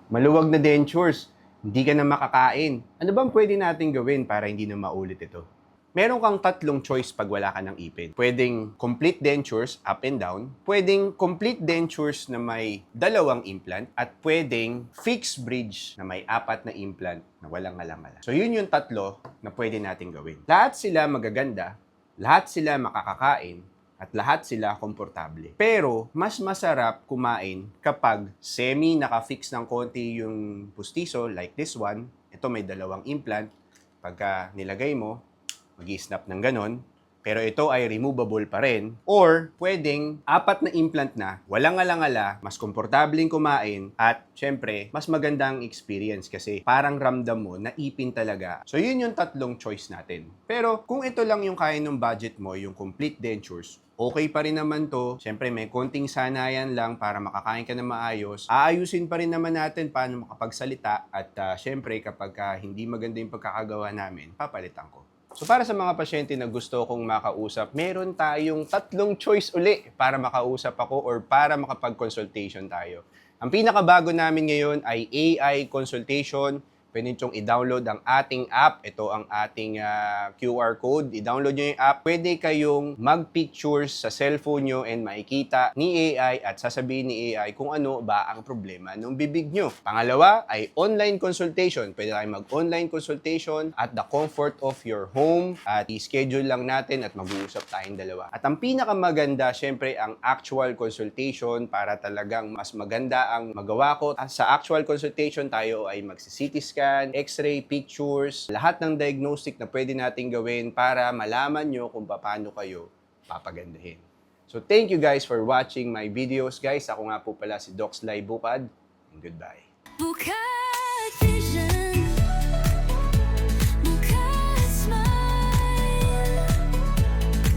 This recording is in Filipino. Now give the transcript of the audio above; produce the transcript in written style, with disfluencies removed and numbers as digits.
Maluwag na dentures, hindi ka na makakain. Ano bang pwede natin gawin para hindi na maulit ito? Meron kang tatlong choice pag wala ka ng ipin. Pwedeng complete dentures, up and down. Pwedeng complete dentures na may dalawang implant. At pwedeng fixed bridge na may 4 na implant na walang ngala-ngala. So yun yung tatlo na pwede natin gawin. Lahat sila magaganda, lahat sila makakakain, at lahat sila komportable. Pero, mas masarap kumain kapag semi naka-fix ng konti yung pustiso, like this one. Ito may dalawang implant. Pagka nilagay mo, mag-i-snap ng ganon. Pero ito ay removable pa rin. Or, pwedeng 4 na implant na, walang ngala-ngala, mas komportabling kumain, at syempre, mas magandang experience kasi parang ramdam mo na ipin talaga. So, yun yung tatlong choice natin. Pero, kung ito lang yung kaya ng budget mo, yung complete dentures, okay pa rin naman to. Syempre, may konting sanayan lang para makakain ka na maayos. Aayusin pa rin naman natin paano makapagsalita. At syempre, kapag hindi maganda yung pagkakagawa namin, papalitan ko. So para sa mga pasyente na gusto kong makausap, meron tayong tatlong choice uli para makausap ako or para makapag-consultation tayo. Ang pinakabago namin ngayon ay AI consultation. Pwede nyo i-download ang ating app. Ito ang ating QR code. I-download nyo yung app. Pwede kayong mag-pictures sa cellphone nyo and makikita ni AI at sasabihin ni AI kung ano ba ang problema ng bibig nyo. Pangalawa ay online consultation. Pwede kayong mag-online consultation at the comfort of your home. At i-schedule lang natin at mag-uusap tayong dalawa. At ang pinakamaganda, syempre, ang actual consultation para talagang mas maganda ang magawa ko. At sa actual consultation, tayo ay magsi-CT scan, X-ray, pictures, lahat ng diagnostic na pwede natin gawin para malaman nyo kung paano kayo papagandahin. So thank you guys for watching my videos guys. Ako nga po pala si Doc Sly Bukad, and goodbye.